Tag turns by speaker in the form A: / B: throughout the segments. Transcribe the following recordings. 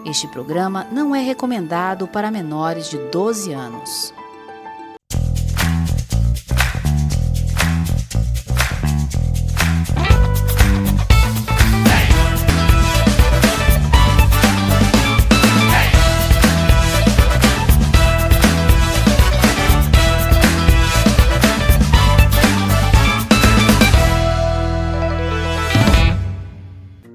A: Este programa não é recomendado para menores de 12 anos.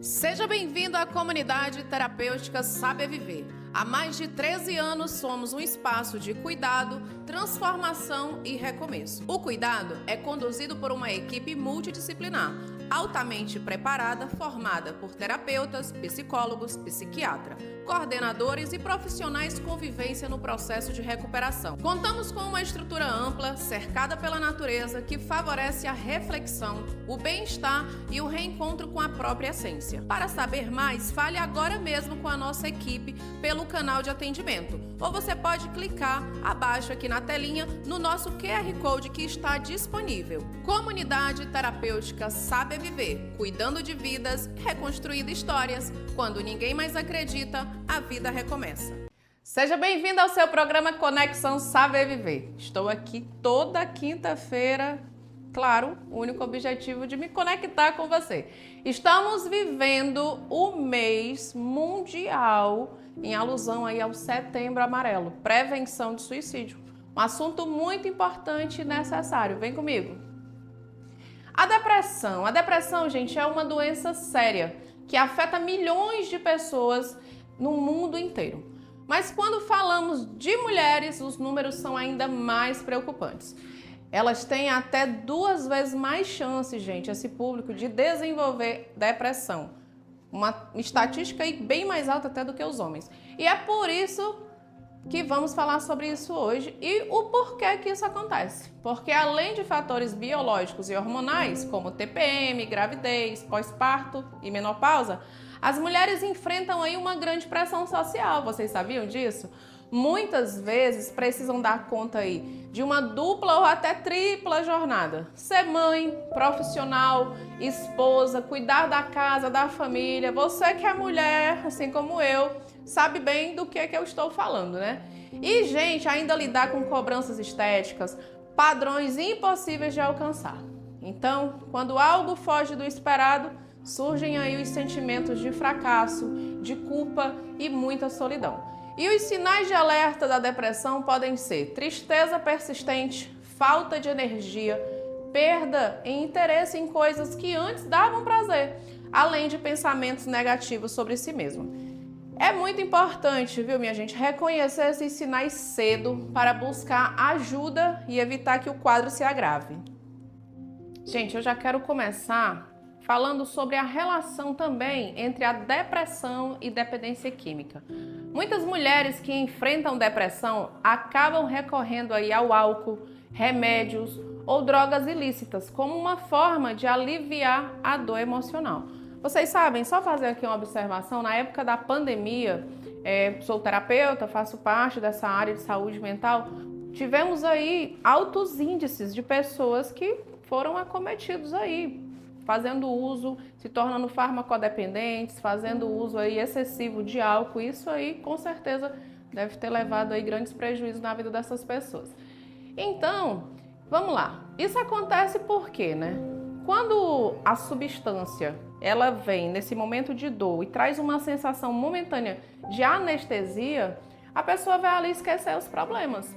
B: Seja bem-vindo à comunidade terapêutica Saber Viver. Há mais de 13 anos somos um espaço de cuidado, transformação e recomeço. O cuidado é conduzido por uma equipe multidisciplinar, altamente preparada, formada por terapeutas, psicólogos, psiquiatras, coordenadores e profissionais com vivência no processo de recuperação. Contamos com uma estrutura ampla, cercada pela natureza, que favorece a reflexão, o bem-estar e o reencontro com a própria essência. Para saber mais, fale agora mesmo com a nossa equipe pelo canal de atendimento, ou você pode clicar abaixo aqui na telinha no nosso QR Code que está disponível. Comunidade Terapêutica Saber Viver, cuidando de vidas, reconstruindo histórias. Quando ninguém mais acredita, a vida recomeça. Seja bem-vindo ao seu programa Conexão Saber Viver. Estou aqui toda quinta-feira, claro, o único objetivo de me conectar com você. Estamos vivendo o mês mundial em alusão aí ao Setembro Amarelo, prevenção de suicídio. Um assunto muito importante e necessário. Vem comigo. A depressão, gente, é uma doença séria que afeta milhões de pessoas no mundo inteiro. Mas quando falamos de mulheres, os números são ainda mais preocupantes. Elas têm até 2 vezes mais chances, gente, esse público, de desenvolver depressão. Uma estatística aí bem mais alta até do que os homens. E é por isso que vamos falar sobre isso hoje e o porquê que isso acontece. Porque além de fatores biológicos e hormonais, como TPM, gravidez, pós-parto e menopausa, as mulheres enfrentam aí uma grande pressão social. Vocês sabiam disso? Muitas vezes precisam dar conta aí de uma dupla ou até tripla jornada. Ser mãe, profissional, esposa, cuidar da casa, da família. Você que é mulher, assim como eu, sabe bem do que eu estou falando, né? E, gente, ainda lidar com cobranças estéticas, padrões impossíveis de alcançar. Então, quando algo foge do esperado, surgem aí os sentimentos de fracasso, de culpa e muita solidão. E os sinais de alerta da depressão podem ser tristeza persistente, falta de energia, perda em interesse em coisas que antes davam prazer, além de pensamentos negativos sobre si mesmo. É muito importante, viu, minha gente, reconhecer esses sinais cedo para buscar ajuda e evitar que o quadro se agrave. Gente, eu já quero começar falando sobre a relação também entre a depressão e dependência química. Muitas mulheres que enfrentam depressão acabam recorrendo aí ao álcool, remédios ou drogas ilícitas como uma forma de aliviar a dor emocional. Vocês sabem, só fazer aqui uma observação, na época da pandemia, sou terapeuta, faço parte dessa área de saúde mental, tivemos aí altos índices de pessoas que foram acometidos aí, fazendo uso, se tornando farmacodependentes, fazendo uso aí excessivo de álcool. Isso aí, com certeza, deve ter levado aí grandes prejuízos na vida dessas pessoas. Então, vamos lá. Isso acontece por quê, né? Quando a substância, ela vem nesse momento de dor e traz uma sensação momentânea de anestesia, a pessoa vai ali esquecer os problemas.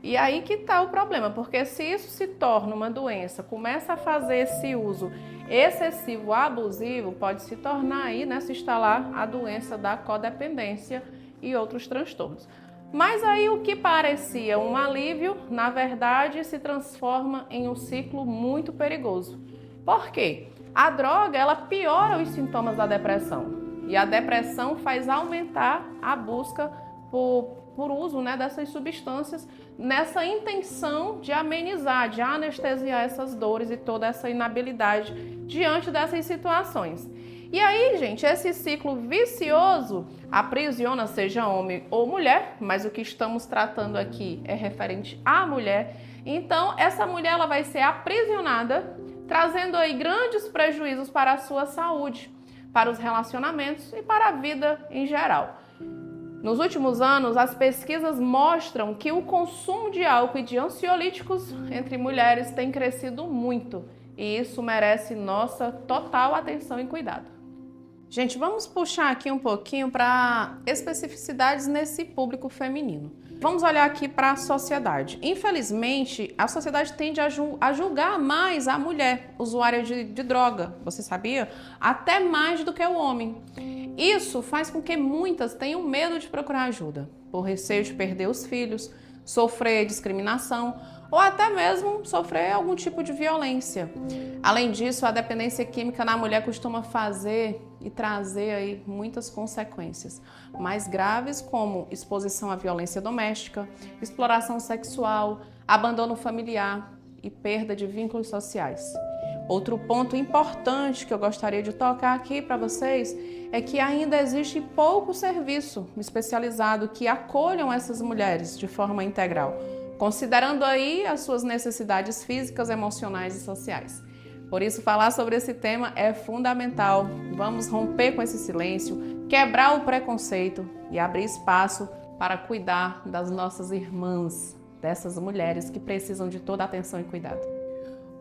B: E aí que está o problema, porque se isso se torna uma doença, começa a fazer esse uso excessivo, abusivo, pode se tornar aí, né, se instalar a doença da codependência e outros transtornos. Mas aí o que parecia um alívio, na verdade, se transforma em um ciclo muito perigoso. Por quê? A droga, ela piora os sintomas da depressão. E a depressão faz aumentar a busca por uso, né, dessas substâncias, nessa intenção de amenizar, de anestesiar essas dores e toda essa inabilidade diante dessas situações. E aí, gente, esse ciclo vicioso aprisiona seja homem ou mulher, mas o que estamos tratando aqui é referente à mulher. Então, essa mulher ela vai ser aprisionada, trazendo aí grandes prejuízos para a sua saúde, para os relacionamentos e para a vida em geral. Nos últimos anos, as pesquisas mostram que o consumo de álcool e de ansiolíticos entre mulheres tem crescido muito, e isso merece nossa total atenção e cuidado. Gente, vamos puxar aqui um pouquinho para especificidades nesse público feminino. Vamos olhar aqui para a sociedade. Infelizmente, a sociedade tende a julgar mais a mulher usuária de droga, você sabia? Até mais do que o homem. Isso faz com que muitas tenham medo de procurar ajuda, por receio de perder os filhos, sofrer discriminação ou até mesmo sofrer algum tipo de violência. Além disso, a dependência química na mulher costuma fazer e trazer aí muitas consequências mais graves, como exposição à violência doméstica, exploração sexual, abandono familiar e perda de vínculos sociais. Outro ponto importante que eu gostaria de tocar aqui para vocês é que ainda existe pouco serviço especializado que acolham essas mulheres de forma integral, considerando aí as suas necessidades físicas, emocionais e sociais. Por isso, falar sobre esse tema é fundamental. Vamos romper com esse silêncio, quebrar o preconceito e abrir espaço para cuidar das nossas irmãs, dessas mulheres que precisam de toda a atenção e cuidado.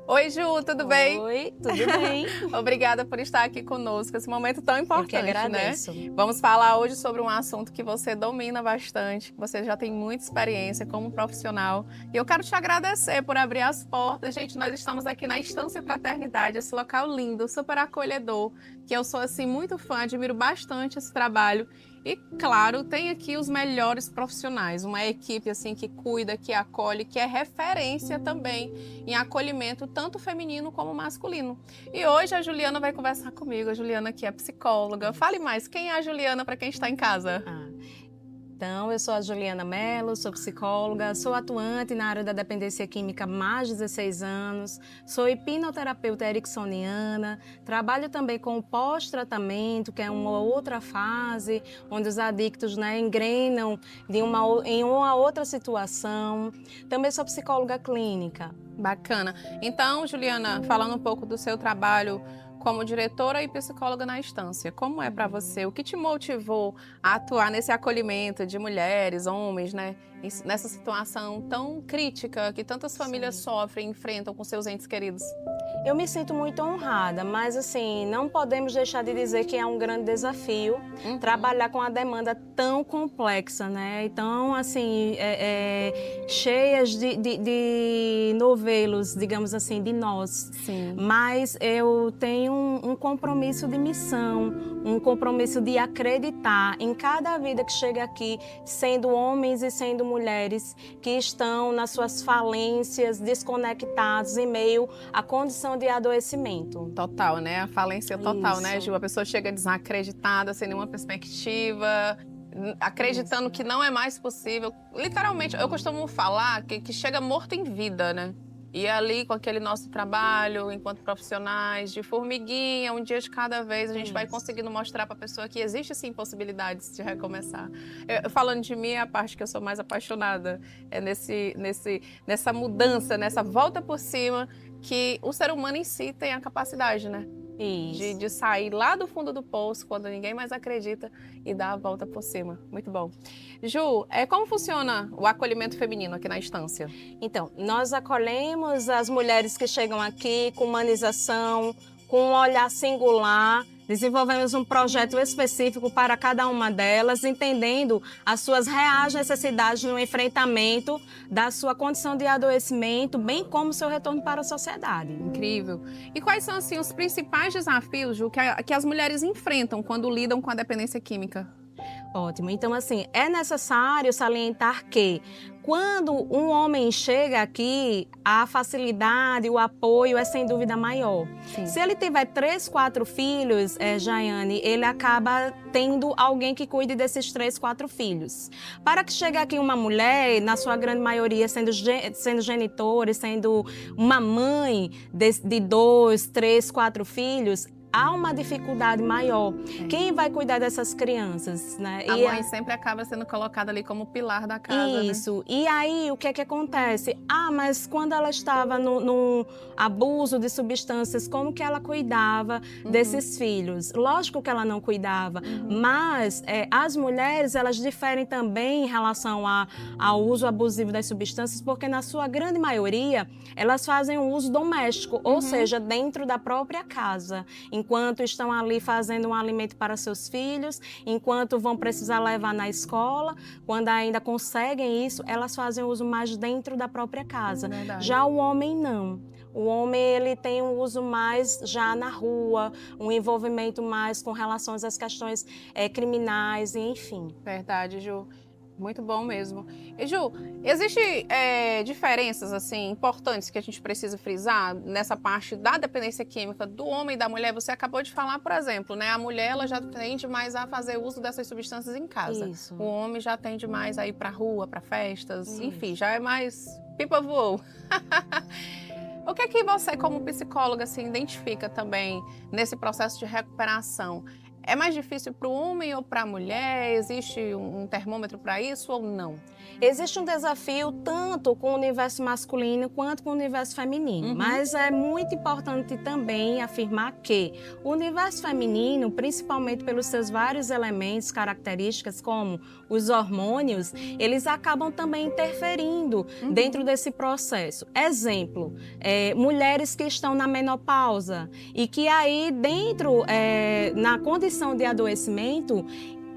B: Oi, Ju, tudo bem?
C: Oi, tudo bem.
B: Obrigada por estar aqui conosco, esse momento tão importante,
C: eu que agradeço.
B: Né? Vamos falar hoje sobre um assunto que você domina bastante, que você já tem muita experiência como profissional. E eu quero te agradecer por abrir as portas. Gente, nós estamos aqui na Estância Fraternidade, esse local lindo, super acolhedor, que eu sou assim muito fã, admiro bastante esse trabalho. E, claro, tem aqui os melhores profissionais, uma equipe assim que cuida, que acolhe, que é referência também em acolhimento, tanto feminino como masculino. E hoje a Juliana vai conversar comigo, a Juliana que é psicóloga. Fale mais, quem é a Juliana para quem está em casa?
C: Então, eu sou a Juliana Mello, sou psicóloga, sou atuante na área da dependência química há mais de 16 anos, sou hipnoterapeuta ericksoniana, trabalho também com o pós-tratamento, que é uma outra fase, onde os adictos, né, engrenam em uma outra situação. Também sou psicóloga clínica.
B: Bacana. Então, Juliana, falando um pouco do seu trabalho como diretora e psicóloga na Estância, como é para você? O que te motivou a atuar nesse acolhimento de mulheres, homens, né? Nessa situação tão crítica que tantas famílias sofrem e enfrentam com seus entes queridos?
C: Eu me sinto muito honrada, mas assim, não podemos deixar de dizer que é um grande desafio trabalhar com a demanda tão complexa, né? Então, assim, cheias de novelos, digamos assim, de nós.
B: Sim.
C: Mas eu tenho um compromisso de missão, um compromisso de acreditar em cada vida que chega aqui, sendo homens e sendo mulheres que estão nas suas falências, desconectados em meio à condição de adoecimento.
B: Total, né? A falência total,
C: Isso.
B: né, Ju? A pessoa chega desacreditada, sem nenhuma perspectiva, acreditando que não é mais possível. Literalmente, eu costumo falar que chega morto em vida, né? E ali, com aquele nosso trabalho, enquanto profissionais, de formiguinha, um dia de cada vez, a gente vai conseguindo mostrar para a pessoa que existe, sim, possibilidades de recomeçar. Falando de mim, a parte que eu sou mais apaixonada é nessa mudança, nessa volta por cima, que o ser humano em si tem a capacidade, né? De sair lá do fundo do poço, quando ninguém mais acredita, e dar a volta por cima. Muito bom. Ju, como funciona o acolhimento feminino aqui na Estância?
C: Então, nós acolhemos as mulheres que chegam aqui com humanização, com um olhar singular. Desenvolvemos um projeto específico para cada uma delas, entendendo as suas reais necessidades no enfrentamento da sua condição de adoecimento, bem como seu retorno para a sociedade.
B: Incrível. E quais são, assim, os principais desafios, Ju, que as mulheres enfrentam quando lidam com a dependência química?
C: Ótimo. Então, assim, é necessário salientar que quando um homem chega aqui, a facilidade, o apoio é sem dúvida maior.
B: Sim.
C: Se ele tiver 3, 4 filhos, Jaiane, ele acaba tendo alguém que cuide desses 3, 4 filhos. Para que chegue aqui uma mulher, na sua grande maioria sendo genitores, sendo uma mãe de 2, 3, 4 filhos, há uma dificuldade maior. Quem vai cuidar dessas crianças, né?
B: A mãe sempre acaba sendo colocada ali como pilar da casa,
C: Isso. Né? E aí, o que é que acontece? Mas quando ela estava no abuso de substâncias, como que ela cuidava desses filhos? Lógico que ela não cuidava, mas as mulheres, elas diferem também em relação ao uso abusivo das substâncias, porque na sua grande maioria, elas fazem o uso doméstico, ou seja, dentro da própria casa, enquanto estão ali fazendo um alimento para seus filhos, enquanto vão precisar levar na escola, quando ainda conseguem isso, elas fazem uso mais dentro da própria casa. Já o homem não. O homem, ele tem um uso mais já na rua, um envolvimento mais com relação às questões criminais, enfim.
B: Verdade, Ju. Muito bom mesmo. E, Ju, existem diferenças assim, importantes que a gente precisa frisar nessa parte da dependência química do homem e da mulher? Você acabou de falar, por exemplo, né? A mulher ela já tende mais a fazer uso dessas substâncias em casa.
C: Isso.
B: O homem já tende mais a ir para rua, para festas, enfim, já é mais pipa voou. O que é que você, como psicóloga, assim, identifica também nesse processo de recuperação? É mais difícil para o homem ou para a mulher? Existe um termômetro para isso ou não?
C: Existe um desafio tanto com o universo masculino quanto com o universo feminino, mas é muito importante também afirmar que o universo feminino, principalmente pelos seus vários elementos, características como os hormônios, eles acabam também interferindo dentro desse processo. Exemplo, mulheres que estão na menopausa e que aí na condição de adoecimento,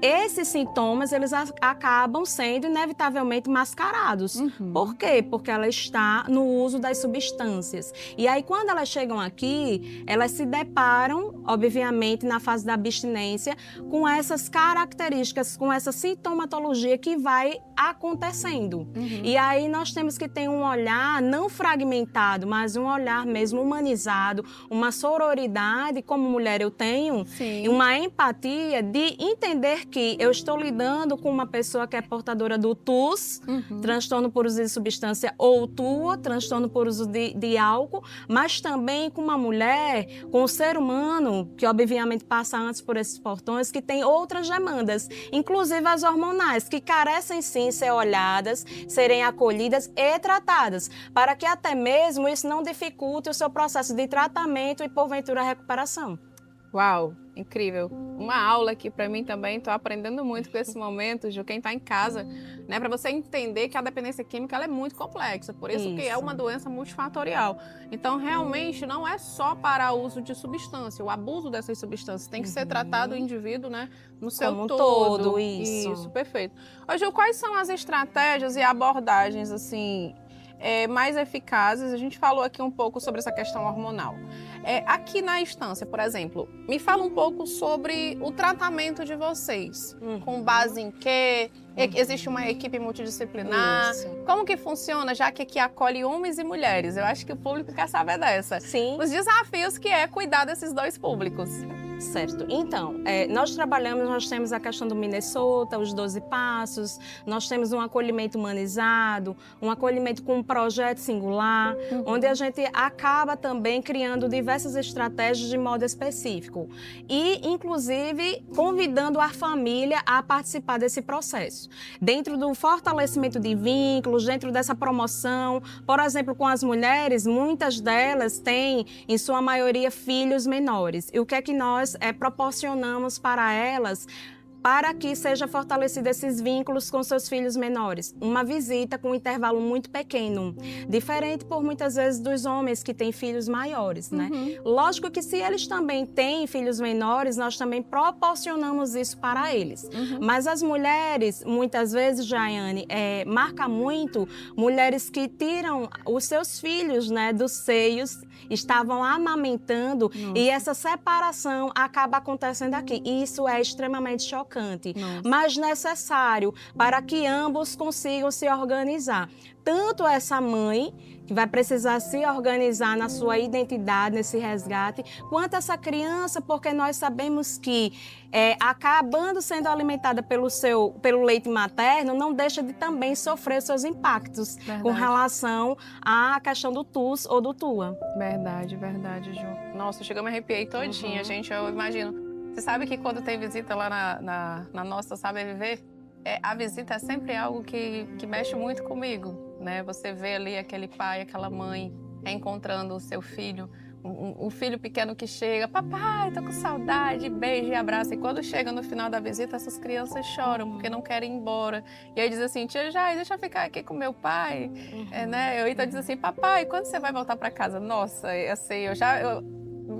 C: esses sintomas, eles acabam sendo inevitavelmente mascarados. Por quê? Porque ela está no uso das substâncias. E aí, quando elas chegam aqui, elas se deparam, obviamente, na fase da abstinência, com essas características, com essa sintomatologia que vai acontecendo. E aí, nós temos que ter um olhar não fragmentado, mas um olhar mesmo humanizado, uma sororidade, como mulher eu tenho, e uma empatia de entender que eu estou lidando com uma pessoa que é portadora do TUS, transtorno por uso de substância, ou TUA, transtorno por uso de álcool, mas também com uma mulher, com um ser humano, que obviamente passa antes por esses portões, que tem outras demandas, inclusive as hormonais, que carecem sim ser olhadas, serem acolhidas e tratadas, para que até mesmo isso não dificulte o seu processo de tratamento e, porventura, recuperação.
B: Uau, incrível. Uma aula aqui para mim também, estou aprendendo muito com esse momento, Ju, quem está em casa, né, para você entender que a dependência química ela é muito complexa, por isso que é uma doença multifatorial. Então, realmente, não é só para o uso de substância, o abuso dessas substâncias tem que ser tratado o indivíduo, né, no seu
C: como
B: todo.
C: Isso,
B: perfeito. Ô, Ju, quais são as estratégias e abordagens, assim, mais eficazes? A gente falou aqui um pouco sobre essa questão hormonal. Aqui na instância, por exemplo, me fala um pouco sobre o tratamento de vocês. Com base em quê? Existe uma equipe multidisciplinar?
C: Isso.
B: Como que funciona, já que aqui acolhe homens e mulheres? Eu acho que o público quer saber dessa.
C: Sim.
B: Os desafios que é cuidar desses dois públicos.
C: Certo. Então, nós temos a questão do Minnesota, os 12 passos, nós temos um acolhimento humanizado, um acolhimento com um projeto singular, onde a gente acaba também criando diversas estratégias de modo específico e, inclusive, convidando a família a participar desse processo. Dentro do fortalecimento de vínculos, dentro dessa promoção, por exemplo, com as mulheres, muitas delas têm, em sua maioria, filhos menores. E o que é que nós proporcionamos para elas para que seja fortalecido esses vínculos com seus filhos menores? Uma visita com um intervalo muito pequeno, diferente por muitas vezes dos homens que têm filhos maiores, né? Lógico que se eles também têm filhos menores, nós também proporcionamos isso para eles. Mas as mulheres, muitas vezes, Jaiane, marca muito mulheres que tiram os seus filhos, né, dos seios, estavam amamentando e essa separação acaba acontecendo aqui. Isso é extremamente chocante, mas necessário para que ambos consigam se organizar. Tanto essa mãe que vai precisar se organizar na sua identidade, nesse resgate, quanto essa criança, porque nós sabemos que acabando sendo alimentada pelo leite materno, não deixa de também sofrer seus impactos com relação à questão do TUS ou do TUA.
B: Verdade, Ju. Nossa, chegou, me arrepiei todinha, gente. Eu imagino. Você sabe que quando tem visita lá na nossa Saber Viver, a visita é sempre algo que mexe muito comigo, né? Você vê ali aquele pai, aquela mãe reencontrando o seu filho, um filho pequeno que chega, papai, tô com saudade, beijo e abraço. E quando chega no final da visita, essas crianças choram porque não querem ir embora. E aí diz assim, tia Jai, deixa eu ficar aqui com meu pai, né? Então diz assim, papai, quando você vai voltar para casa? Nossa, assim,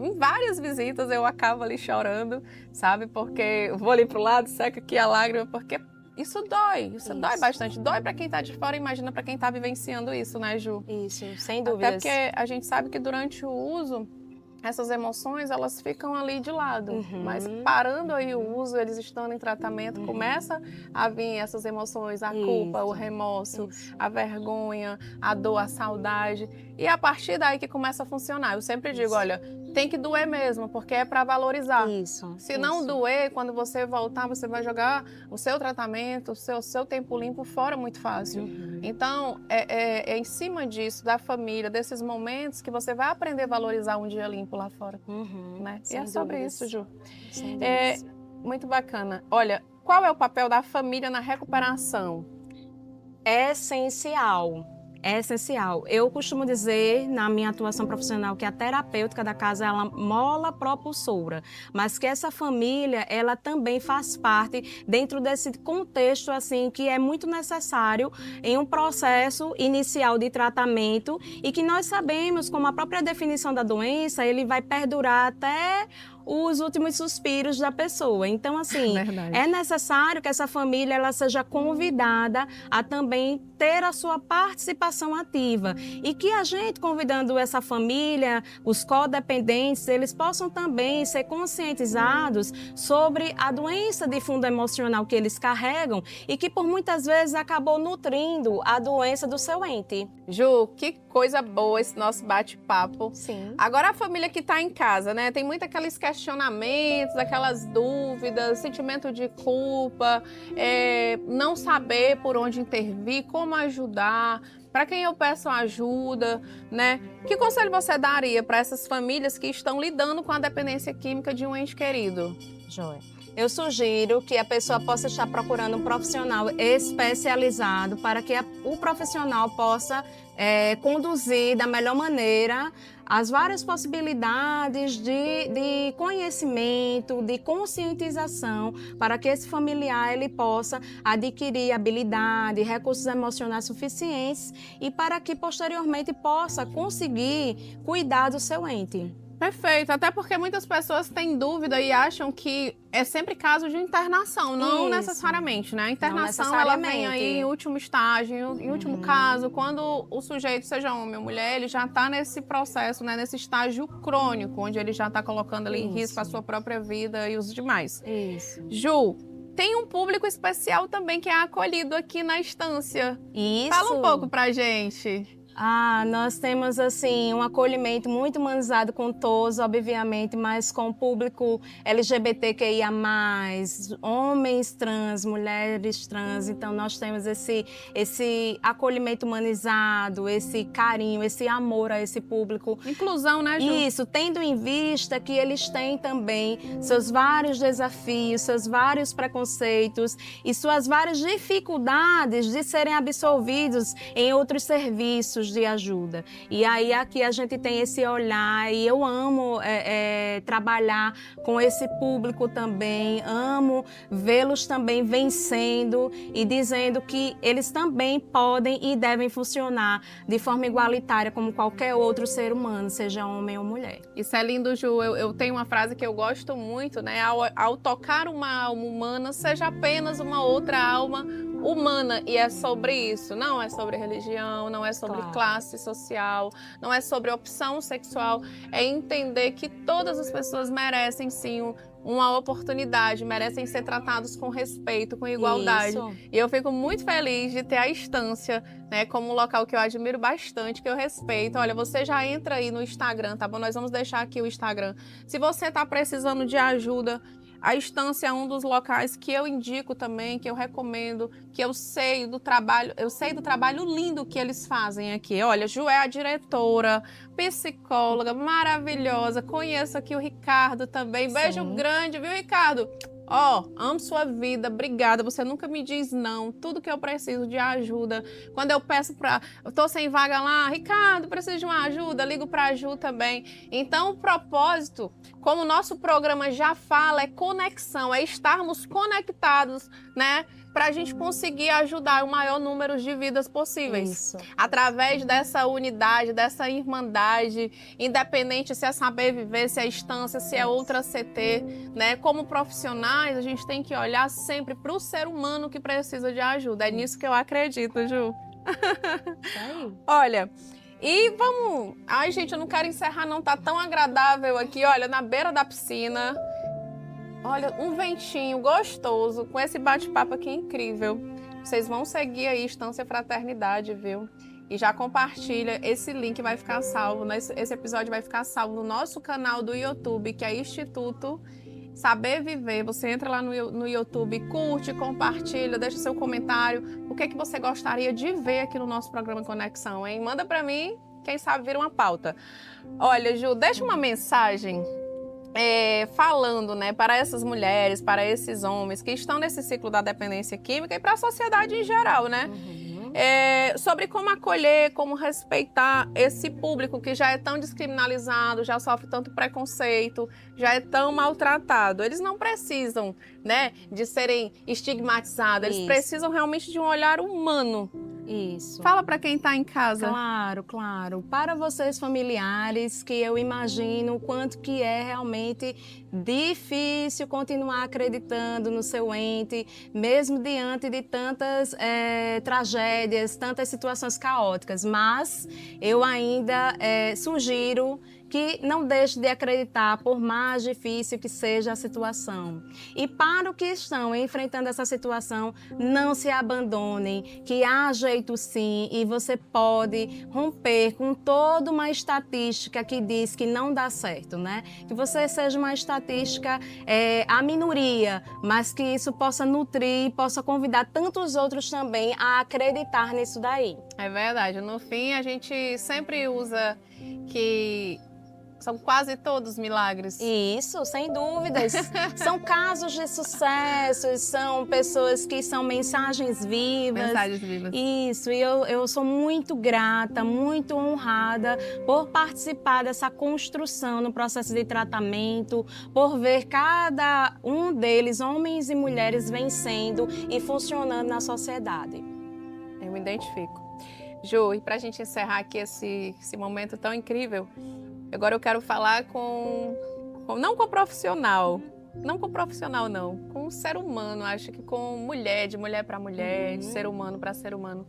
B: em várias visitas eu acabo ali chorando, sabe? Porque eu vou ali pro lado, seca aqui a lágrima, porque isso dói bastante. Dói para quem tá de fora, imagina para quem tá vivenciando isso, né, Ju?
C: Isso, sem dúvidas.
B: Até porque a gente sabe que durante o uso, essas emoções, elas ficam ali de lado. Mas parando aí o uso, eles estando em tratamento, começa a vir essas emoções, a culpa, o remorso, a vergonha, a dor, a saudade. E é a partir daí que começa a funcionar. Eu sempre digo, olha, tem que doer mesmo, porque é para valorizar. Se não doer, quando você voltar, você vai jogar o seu tratamento, o seu tempo limpo fora muito fácil. Então, é em cima disso, da família, desses momentos, que você vai aprender a valorizar um dia limpo lá fora. Né? E é sobre isso, Ju. Muito bacana. Olha, qual é o papel da família na recuperação?
C: É essencial. É essencial. Eu costumo dizer, na minha atuação profissional, que a terapêutica da casa ela mola propulsora, mas que essa família, ela também faz parte dentro desse contexto, assim, que é muito necessário em um processo inicial de tratamento e que nós sabemos, como a própria definição da doença, ele vai perdurar até os últimos suspiros da pessoa. Então, assim, é necessário que essa família ela seja convidada a também ter a sua participação ativa e que a gente, convidando essa família, os codependentes, eles possam também ser conscientizados sobre a doença de fundo emocional que eles carregam e que por muitas vezes acabou nutrindo a doença do seu ente.
B: Ju, que coisa boa esse nosso bate-papo.
C: Sim.
B: Agora a família que está em casa, né? Tem muito aqueles questionamentos, aquelas dúvidas, sentimento de culpa, não saber por onde intervir, como ajudar, para quem eu peço ajuda, né? Que conselho você daria para essas famílias que estão lidando com a dependência química de um ente querido?
C: Joia. Eu sugiro que a pessoa possa estar procurando um profissional especializado para que o profissional possa conduzir da melhor maneira as várias possibilidades de conhecimento, de conscientização, para que esse familiar ele possa adquirir habilidade, recursos emocionais suficientes e para que posteriormente possa conseguir cuidar do seu ente.
B: Perfeito, até porque muitas pessoas têm dúvida e acham que é sempre caso de internação, não necessariamente, né? A internação ela vem aí em último estágio, em último caso, quando o sujeito, seja homem ou mulher, ele já está nesse processo, né? Nesse estágio crônico, onde ele já está colocando ali em risco a sua própria vida e os demais.
C: Isso.
B: Ju, tem um público especial também que é acolhido aqui na estância.
C: Isso.
B: Fala um pouco pra gente.
C: Nós temos assim um acolhimento muito humanizado com todos, obviamente, mas com o público LGBTQIA+, homens trans, mulheres trans. Então nós temos esse acolhimento humanizado, esse carinho, esse amor a esse público.
B: Inclusão, né, Ju?
C: Isso, tendo em vista que eles têm também seus vários desafios, seus vários preconceitos e suas várias dificuldades de serem absorvidos em outros serviços de ajuda. E aí aqui a gente tem esse olhar e eu amo trabalhar com esse público também, amo vê-los também vencendo e dizendo que eles também podem e devem funcionar de forma igualitária como qualquer outro ser humano, seja homem ou mulher.
B: Isso é lindo, Ju. Eu tenho uma frase que eu gosto muito, né? Ao tocar uma alma humana, seja apenas uma outra alma humana, e é sobre isso, não é sobre religião, não é sobre classe social, não é sobre opção sexual, é entender que todas as pessoas merecem sim uma oportunidade, merecem ser tratados com respeito, com igualdade.
C: Isso.
B: E eu fico muito feliz de ter a Estância, né, como um local que eu admiro bastante, que eu respeito. Olha, você já entra aí no Instagram, tá bom? Nós vamos deixar aqui o Instagram. Se você está precisando de ajuda, a Estância é um dos locais que eu indico também, que eu recomendo, que eu sei do trabalho lindo que eles fazem aqui. Olha, Ju é a diretora, psicóloga maravilhosa. Conheço aqui o Ricardo também. Beijo grande, viu, Ricardo? Ó, amo sua vida, obrigada. Você nunca me diz não. Tudo que eu preciso de ajuda. Quando eu peço eu tô sem vaga lá, Ricardo, preciso de uma ajuda, ligo pra Ju também. Então, o propósito, como o nosso programa já fala, é conexão, é estarmos conectados, né? Para a gente conseguir ajudar o maior número de vidas possíveis.
C: Isso.
B: Através dessa unidade, dessa irmandade, independente se é Saber Viver, se é Estância, se é outra CT, né? Como profissionais, a gente tem que olhar sempre para o ser humano que precisa de ajuda. É nisso que eu acredito, Ju. Olha, e vamos... Ai, gente, eu não quero encerrar não, tá tão agradável aqui, olha, na beira da piscina. Olha, um ventinho gostoso, com esse bate-papo aqui incrível. Vocês vão seguir aí Estância Fraternidade, viu? E já compartilha, esse link vai ficar salvo, esse episódio vai ficar salvo no nosso canal do YouTube, que é Instituto Saber Viver. Você entra lá no YouTube, curte, compartilha, deixa seu comentário. O que é que você gostaria de ver aqui no nosso programa Conexão, hein? Manda pra mim, quem sabe vira uma pauta. Olha, Ju, deixa uma mensagem... falando, né, para essas mulheres, para esses homens que estão nesse ciclo da dependência química e para a sociedade em geral, né? Sobre como acolher, como respeitar esse público que já é tão descriminalizado, já sofre tanto preconceito, já é tão maltratado. Eles não precisam, né, de serem estigmatizados, eles precisam realmente de um olhar humano.
C: Isso.
B: Fala para quem está em casa.
C: Claro, claro. Para vocês familiares, que eu imagino o quanto que é realmente difícil continuar acreditando no seu ente, mesmo diante de tantas tragédias, tantas situações caóticas. Mas eu ainda sugiro que não deixe de acreditar, por mais difícil que seja a situação. E para os que estão enfrentando essa situação, não se abandonem, que há jeito sim, e você pode romper com toda uma estatística que diz que não dá certo, né? Que você seja uma estatística, a minoria, mas que isso possa nutrir e possa convidar tantos outros também a acreditar nisso daí.
B: É verdade. No fim, a gente sempre usa que são quase todos milagres.
C: Isso, sem dúvidas. São casos de sucesso, são pessoas que são mensagens vivas.
B: Mensagens vivas.
C: Isso, e eu sou muito grata, muito honrada por participar dessa construção no processo de tratamento, por ver cada um deles, homens e mulheres, vencendo e funcionando na sociedade.
B: Eu me identifico. Ju, e para a gente encerrar aqui esse momento tão incrível, agora eu quero falar não com profissional, com um ser humano, acho que com mulher, de mulher para mulher, de ser humano para ser humano.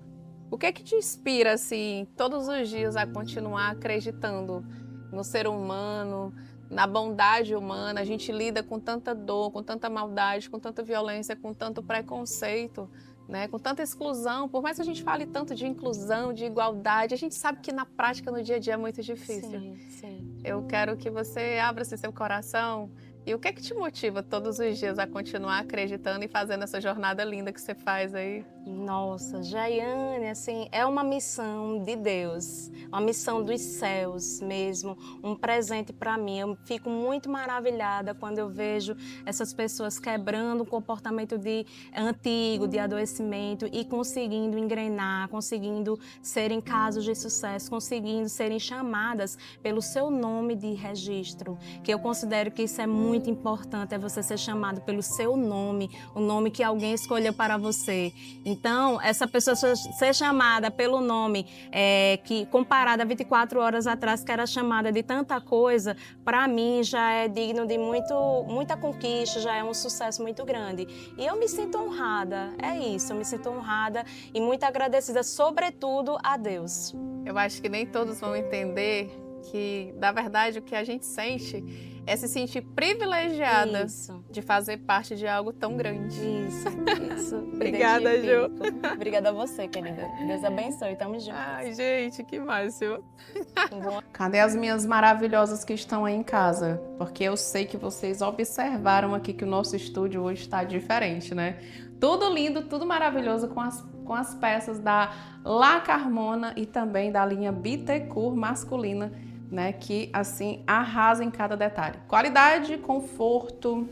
B: O que é que te inspira, assim, todos os dias a continuar acreditando no ser humano, na bondade humana? A gente lida com tanta dor, com tanta maldade, com tanta violência, com tanto preconceito, né? Com tanta exclusão. Por mais que a gente fale tanto de inclusão, de igualdade, a gente sabe que na prática, no dia a dia, é muito difícil.
C: Sim, sim.
B: Eu quero que você abra seu coração. E o que é que te motiva todos os dias a continuar acreditando e fazendo essa jornada linda que você faz aí?
C: Nossa, Jaiane, assim, é uma missão de Deus, uma missão dos céus mesmo, um presente para mim. Eu fico muito maravilhada quando eu vejo essas pessoas quebrando o comportamento antigo, de adoecimento e conseguindo engrenar, conseguindo serem casos de sucesso, conseguindo serem chamadas pelo seu nome de registro, que eu considero que isso é muito importante, é você ser chamado pelo seu nome, o nome que alguém escolheu para você. Então, essa pessoa ser chamada pelo nome que, comparada a 24 horas atrás, que era chamada de tanta coisa, para mim já é digno de muita conquista, já é um sucesso muito grande. E eu me sinto honrada, é isso, eu me sinto honrada e muito agradecida, sobretudo a Deus.
B: Eu acho que nem todos vão entender que, na verdade, o que a gente sente é se sentir privilegiada
C: Isso.
B: de fazer parte de algo tão grande.
C: Isso.
B: Obrigada, Ju.
C: Obrigada a você, querida. Deus abençoe. Tamo junto.
B: Ai, gente, que máximo.
C: Bom.
B: Cadê as minhas maravilhosas que estão aí em casa? Porque eu sei que vocês observaram aqui que o nosso estúdio hoje está diferente, né? Tudo lindo, tudo maravilhoso com as peças da La Carmona e também da linha Bittencourt masculina, né? Que assim arrasa em cada detalhe. Qualidade, conforto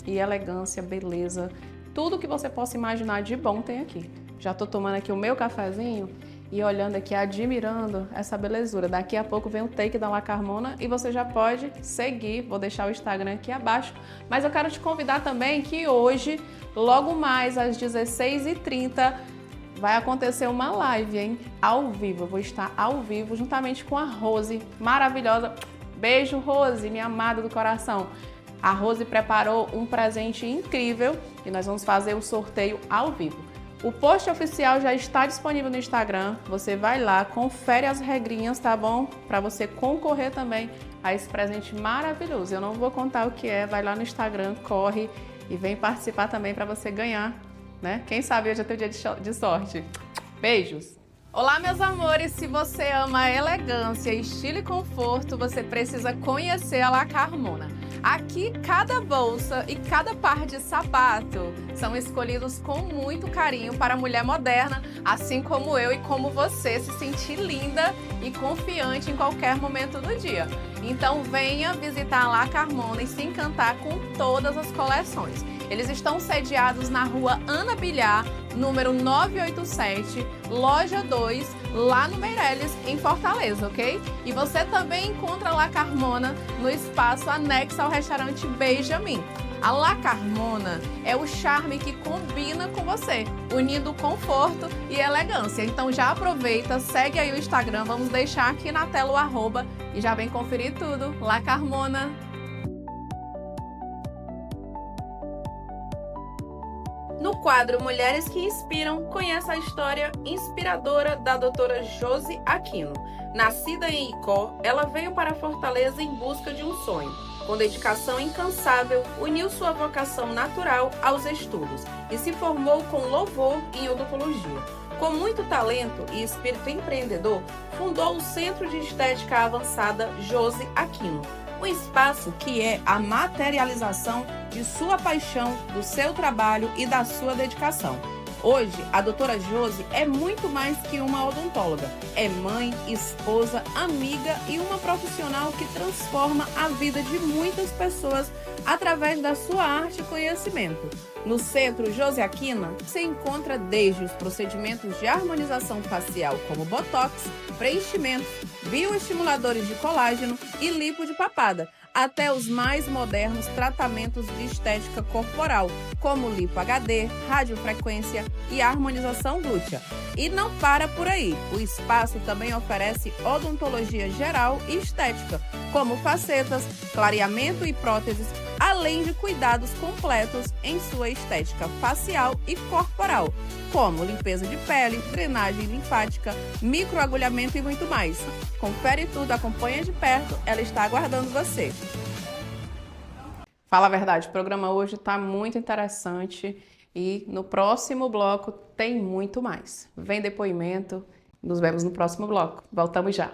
B: e elegância, beleza. Tudo que você possa imaginar de bom tem aqui. Já tô tomando aqui o meu cafezinho e olhando aqui, admirando essa belezura. Daqui a pouco vem o take da La Carmona e você já pode seguir. Vou deixar o Instagram aqui abaixo. Mas eu quero te convidar também que hoje, logo mais às 16h30, vai acontecer uma live, hein? Ao vivo. Eu vou estar ao vivo juntamente com a Rose, maravilhosa. Beijo, Rose, minha amada do coração. A Rose preparou um presente incrível e nós vamos fazer o sorteio ao vivo. O post oficial já está disponível no Instagram. Você vai lá, confere as regrinhas, tá bom? Para você concorrer também a esse presente maravilhoso. Eu não vou contar o que é, vai lá no Instagram, corre e vem participar também para você ganhar, né? Quem sabe hoje é teu dia de sorte. Beijos! Olá, meus amores! Se você ama elegância, estilo e conforto, você precisa conhecer a La Carmona. Aqui, cada bolsa e cada par de sapato são escolhidos com muito carinho para a mulher moderna, assim como eu e como você se sentir linda e confiante em qualquer momento do dia. Então venha visitar a La Carmona e se encantar com todas as coleções. Eles estão sediados na rua Ana Bilhar, número 987, loja 2, lá no Meireles, em Fortaleza, ok? E você também encontra a La Carmona no espaço anexo ao restaurante Benjamin. A La Carmona é o charme que combina com você, unindo conforto e elegância. Então já aproveita, segue aí o Instagram, vamos deixar aqui na tela o arroba e já vem conferir tudo. La Carmona. No quadro Mulheres que Inspiram, conheça a história inspiradora da doutora Josi Aquino. Nascida em Icó, ela veio para Fortaleza em busca de um sonho. Com dedicação incansável, uniu sua vocação natural aos estudos e se formou com louvor em odontologia. Com muito talento e espírito empreendedor, fundou o Centro de Estética Avançada Josi Aquino, um espaço que é a materialização de sua paixão, do seu trabalho e da sua dedicação. Hoje, a doutora Josi é muito mais que uma odontóloga. É mãe, esposa, amiga e uma profissional que transforma a vida de muitas pessoas através da sua arte e conhecimento. No Centro Josi Aquino, se encontra desde os procedimentos de harmonização facial como botox, preenchimentos, bioestimuladores de colágeno e lipo de papada, até os mais modernos tratamentos de estética corporal, como lipo HD, radiofrequência e harmonização glútea. E não para por aí, o espaço também oferece odontologia geral e estética, como facetas, clareamento e próteses, além de cuidados completos em sua estética facial e corporal, como limpeza de pele, drenagem linfática, microagulhamento e muito mais. Confere tudo, acompanha de perto, ela está aguardando você. Fala a verdade, o programa hoje está muito interessante e no próximo bloco tem muito mais. Vem depoimento, nos vemos no próximo bloco. Voltamos já.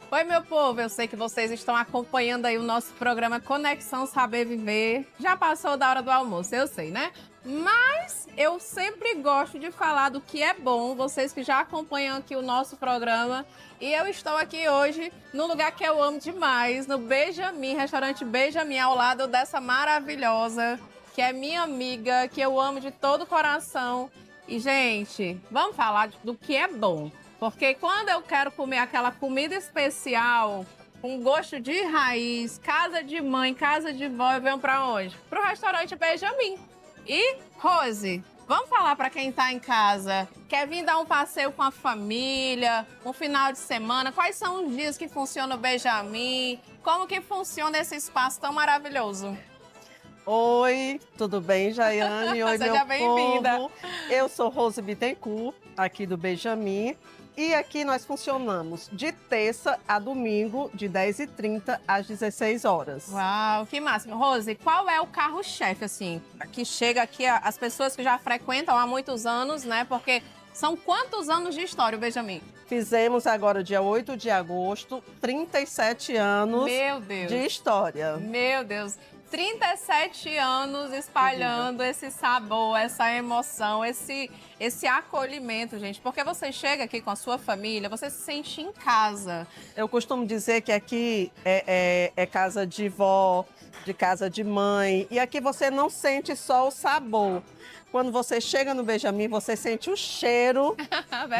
B: Oi, meu povo, eu sei que vocês estão acompanhando aí o nosso programa Conexão Saber Viver. Já passou da hora do almoço, eu sei, né? Mas eu sempre gosto de falar do que é bom, vocês que já acompanham aqui o nosso programa. E eu estou aqui hoje no lugar que eu amo demais, no Benjamin, restaurante Benjamin, ao lado dessa maravilhosa que é minha amiga, que eu amo de todo o coração. E, gente, vamos falar do que é bom. Porque quando eu quero comer aquela comida especial, com gosto de raiz, casa de mãe, casa de vó, eu venho pra onde? Pro restaurante Benjamin. E, Rose, vamos falar para quem está em casa, quer vir dar um passeio com a família, um final de semana, quais são os dias que funciona o Benjamin, como que funciona esse espaço tão maravilhoso?
D: Oi, tudo bem, Jaiane? Oi,
B: Seja
D: meu
B: bem-vinda.
D: povo. Eu sou Rose Bittencourt, aqui do Benjamin. E aqui nós funcionamos de terça a domingo, de 10h30 às 16 horas.
B: Uau, que máximo. Rose, qual é o carro-chefe, assim, que chega aqui, as pessoas que já frequentam há muitos anos, né? Porque são quantos anos de história o Benjamin?
D: Fizemos agora, dia 8 de agosto, 37 anos
B: Meu Deus.
D: de história.
B: Meu Deus. 37 anos espalhando esse sabor, essa emoção, esse acolhimento, gente. Porque você chega aqui com a sua família, você se sente em casa.
D: Eu costumo dizer que aqui é casa de vó, de casa de mãe. E aqui você não sente só o sabor. Quando você chega no Benjamin, você sente o cheiro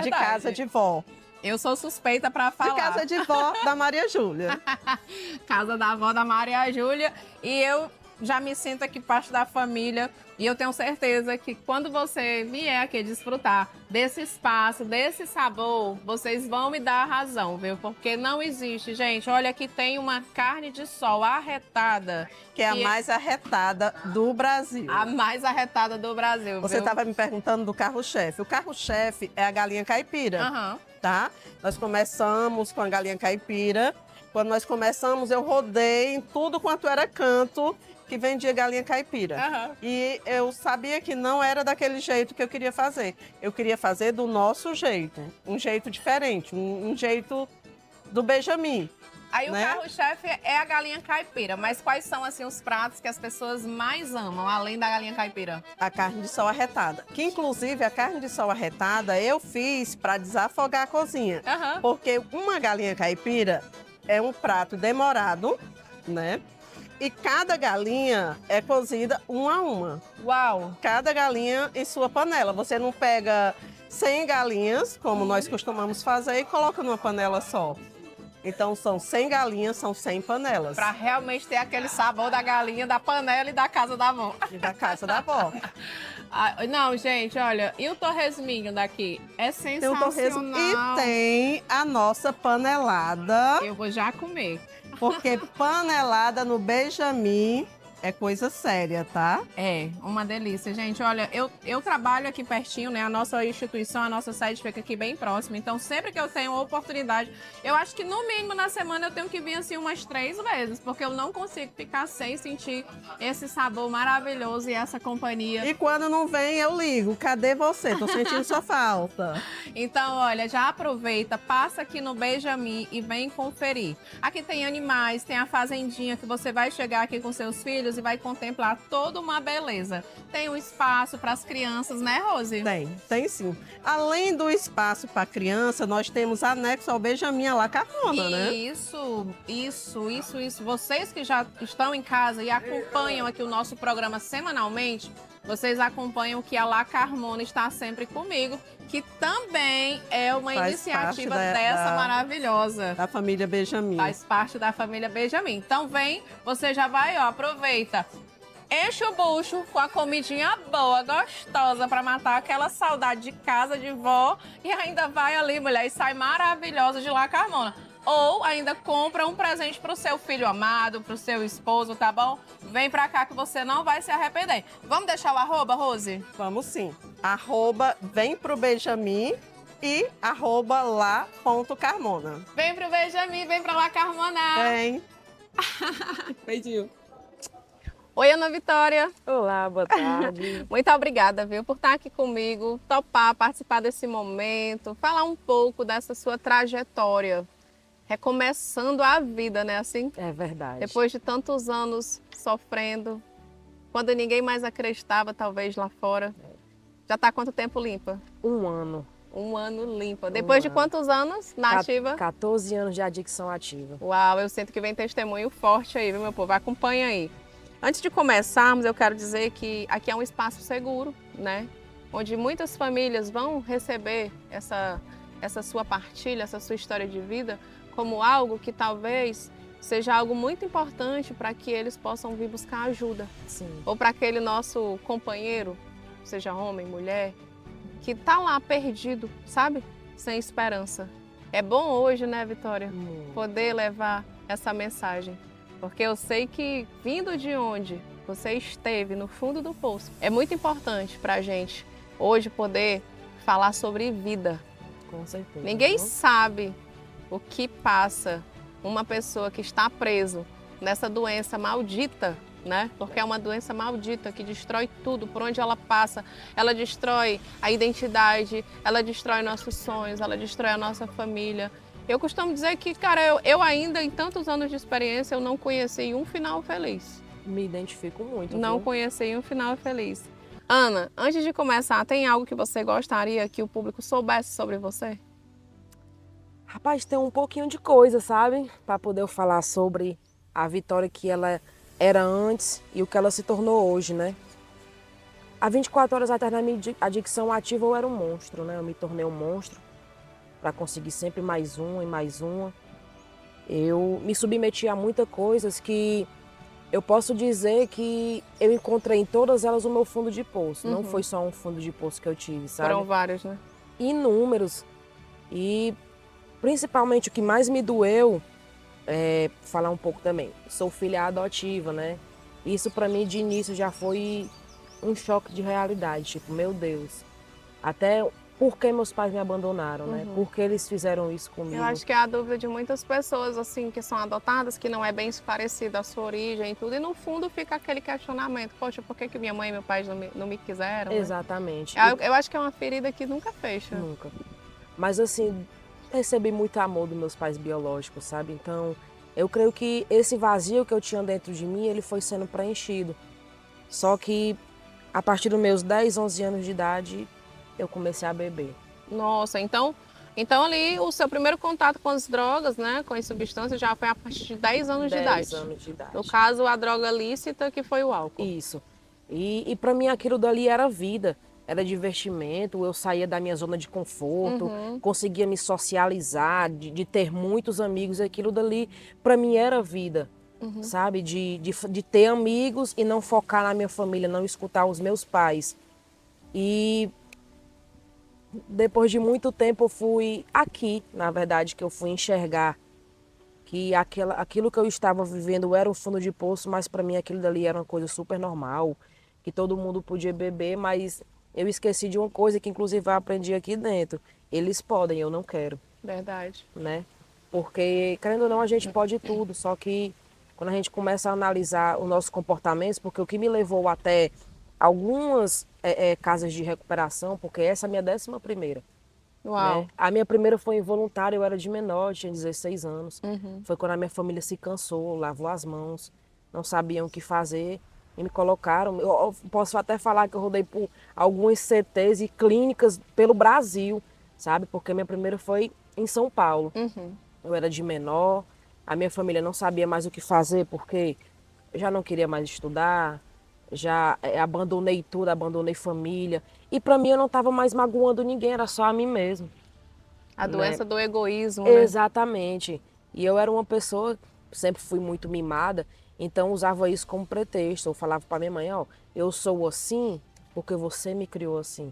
D: de casa de vó.
B: Eu sou suspeita para falar.
D: De casa de vó da Maria Júlia.
B: Casa da avó da Maria Júlia. E eu já me sinto aqui parte da família. E eu tenho certeza que quando você vier aqui desfrutar desse espaço, desse sabor, vocês vão me dar a razão, viu? Porque não existe, gente. Olha, aqui tem uma carne de sol arretada.
D: Que é a mais arretada do Brasil.
B: A mais arretada do Brasil,
D: Você
B: viu?
D: estava me perguntando do carro-chefe. O carro-chefe é a galinha caipira.
B: Aham.
D: Tá? Nós começamos com a galinha caipira. Quando nós começamos, eu rodei em tudo quanto era canto que vendia galinha caipira.
B: Aham.
D: E eu sabia que não era daquele jeito que eu queria fazer. Eu queria fazer do nosso jeito, um jeito diferente, um jeito do Benjamin.
B: Aí
D: né?
B: o carro-chefe é a galinha caipira, mas quais são assim os pratos que as pessoas mais amam, além da galinha caipira?
D: A carne de sol arretada. Que inclusive a carne de sol arretada eu fiz para desafogar a cozinha.
B: Aham.
D: Porque uma galinha caipira é um prato demorado, né? E cada galinha é cozida uma a uma.
B: Uau!
D: Cada galinha em sua panela. Você não pega 100 galinhas, como nós costumamos fazer, e coloca numa panela só. Então são 100 galinhas, são 100 panelas.
B: Pra realmente ter aquele sabor da galinha, da panela e da casa da avó.
D: E da casa da avó.
B: Ah, não, gente, olha, e o torresminho daqui? É
D: Tem o torresmo
B: sensacional.
D: e tem a nossa panelada.
B: Eu vou já comer.
D: Porque panelada no Benjamin é coisa séria, tá?
B: É, uma delícia, gente. Olha, eu trabalho aqui pertinho, né? A nossa instituição, a nossa sede fica aqui bem próxima. Então, sempre que eu tenho oportunidade, eu acho que no mínimo na semana eu tenho que vir assim umas 3 vezes, porque eu não consigo ficar sem sentir esse sabor maravilhoso e essa companhia.
D: E quando não vem, eu ligo. Cadê você? Tô sentindo sua falta.
B: Então, olha, já aproveita, passa aqui no Benjamin e vem conferir. Aqui tem animais, tem a fazendinha que você vai chegar aqui com seus filhos e vai contemplar toda uma beleza. Tem um espaço para as crianças, né, Rose?
D: Tem sim. Além do espaço para criança, nós temos anexo ao Benjamin a La Carmona, né?
B: Isso. Vocês que já estão em casa e acompanham aqui o nosso programa semanalmente, vocês acompanham que a La Carmona está sempre comigo, que também é uma
D: Faz
B: iniciativa
D: parte
B: dessa maravilhosa.
D: Da família Benjamin.
B: Faz parte da família Benjamin. Então vem, você já vai, ó, aproveita. Enche o bucho com a comidinha boa, gostosa, para matar aquela saudade de casa, de vó. E ainda vai ali, mulher, e sai maravilhosa de La Carmona. Ou ainda compra um presente pro seu filho amado, pro seu esposo, tá bom? Vem pra cá que você não vai se arrepender. Vamos deixar o arroba, Rose?
D: Vamos sim. @vem pro Benjamin e @lá.carmona.
B: Vem pro Benjamin, vem pra La Carmona.
D: Vem.
B: Beijinho. Oi, Ana Vitória.
E: Olá, boa tarde.
B: Muito obrigada, viu, por estar aqui comigo, topar, participar desse momento, falar um pouco dessa sua trajetória, recomeçando a vida, né, assim?
E: É verdade.
B: Depois de tantos anos sofrendo, quando ninguém mais acreditava, talvez, lá fora. Já está há quanto tempo limpa?
E: 1 ano.
B: 1 ano limpa. Depois de
E: ano.
B: quantos anos na ativa?
E: 14 anos de adicção ativa.
B: Uau, eu sinto que vem testemunho forte aí, viu, meu povo? Acompanha aí.
C: Antes de começarmos, eu quero dizer que aqui é um espaço seguro, né? Onde muitas famílias vão receber essa sua partilha, essa sua história de vida, como algo que talvez seja algo muito importante para que eles possam vir buscar ajuda.
E: Sim.
C: Ou para aquele nosso companheiro, seja homem, mulher, que está lá perdido, sabe? Sem esperança. É bom hoje, né, Vitória, poder levar essa mensagem. Porque eu sei que vindo de onde você esteve, no fundo do poço, é muito importante para a gente hoje poder falar sobre vida.
E: Com certeza.
C: Ninguém sabe o que passa uma pessoa que está preso nessa doença maldita, né? Porque é uma doença maldita que destrói tudo, por onde ela passa. Ela destrói a identidade, ela destrói nossos sonhos, ela destrói a nossa família. Eu costumo dizer que, cara, eu ainda, em tantos anos de experiência, eu não conheci um final feliz.
E: Me identifico muito.
C: Não
E: viu?
C: conheci um final feliz. Ana, antes de começar, tem algo que você gostaria que o público soubesse sobre você?
E: Rapaz, tem um pouquinho de coisa, sabe? Para poder eu falar sobre a Vitória que ela era antes e o que ela se tornou hoje, né? Há 24 horas atrás na minha adicção ativa eu era um monstro, né? Eu me tornei um monstro para conseguir sempre mais uma e mais uma. Eu me submeti a muitas coisas que eu posso dizer que eu encontrei em todas elas o meu fundo de poço. Não foi só um fundo de poço que eu tive, sabe?
C: Foram vários, né?
E: Inúmeros. E principalmente o que mais me doeu é falar um pouco também. Sou filha adotiva, né? Isso para mim de início já foi um choque de realidade. Tipo, meu Deus. Até por que meus pais me abandonaram, né? Por que eles fizeram isso comigo?
C: Eu acho que é a dúvida de muitas pessoas, assim, que são adotadas, que não é bem esclarecida a sua origem e tudo. E no fundo fica aquele questionamento. Poxa, por que minha mãe e meu pai não me quiseram? Né?
E: Exatamente.
C: Eu acho que é uma ferida que nunca fecha.
E: Nunca. Mas assim, recebi muito amor dos meus pais biológicos, sabe? Então, eu creio que esse vazio que eu tinha dentro de mim, ele foi sendo preenchido. Só que a partir dos meus 10, 11 anos de idade, eu comecei a beber.
C: Nossa, então ali o seu primeiro contato com as drogas, né, com as substâncias, já foi a partir de 10 anos de idade.
E: 10 anos de idade.
C: No caso, a droga lícita, que foi o álcool.
E: Isso. E para mim aquilo dali era vida, era divertimento, eu saía da minha zona de conforto, conseguia me socializar, de ter muitos amigos, aquilo dali para mim era vida, sabe? De ter amigos e não focar na minha família, não escutar os meus pais. E depois de muito tempo eu fui aqui, na verdade, que eu fui enxergar que aquilo que eu estava vivendo era um fundo de poço, mas para mim aquilo dali era uma coisa super normal, que todo mundo podia beber, mas eu esqueci de uma coisa que inclusive eu aprendi aqui dentro. Eles podem, eu não quero.
C: Verdade.
E: Né? Porque, querendo ou não, a gente pode tudo, só que quando a gente começa a analisar os nossos comportamentos, porque o que me levou até algumas casas de recuperação, porque essa é a minha 11ª.
C: Uau.
E: Né? A minha primeira foi involuntária, eu era de menor, tinha 16 anos. Foi quando a minha família se cansou, lavou as mãos, não sabiam o que fazer e me colocaram. Eu posso até falar que eu rodei por alguns CTs e clínicas pelo Brasil, sabe? Porque minha primeira foi em São Paulo. Eu era de menor, a minha família não sabia mais o que fazer porque eu já não queria mais estudar, já abandonei tudo, abandonei família. E para mim eu não estava mais magoando ninguém, era só a mim mesmo.
C: A doença do egoísmo, né?
E: Exatamente. E eu era uma pessoa, sempre fui muito mimada, então usava isso como pretexto. Eu falava para minha mãe, ó, eu sou assim porque você me criou assim.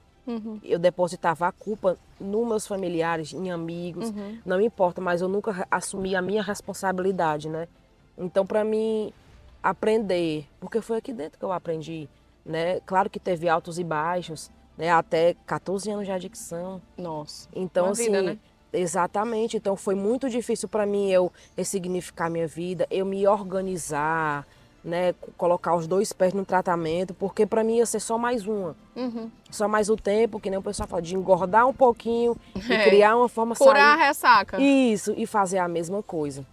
E: Eu depositava a culpa nos meus familiares, em amigos, não importa, mas eu nunca assumi a minha responsabilidade, né? Então para mim aprender, porque foi aqui dentro que eu aprendi, né? Claro que teve altos e baixos, né? Até 14 anos de adicção.
C: Nossa.
E: Então,
C: uma
E: assim,
C: vida, né?
E: exatamente. Então, foi muito difícil para mim eu ressignificar minha vida, eu me organizar, né? Colocar os 2 pés no tratamento, porque para mim ia ser só mais uma. Só mais o tempo, que nem o pessoal fala, de engordar um pouquinho e criar uma forma...
C: Curar a ressaca.
E: Isso, e fazer a mesma coisa.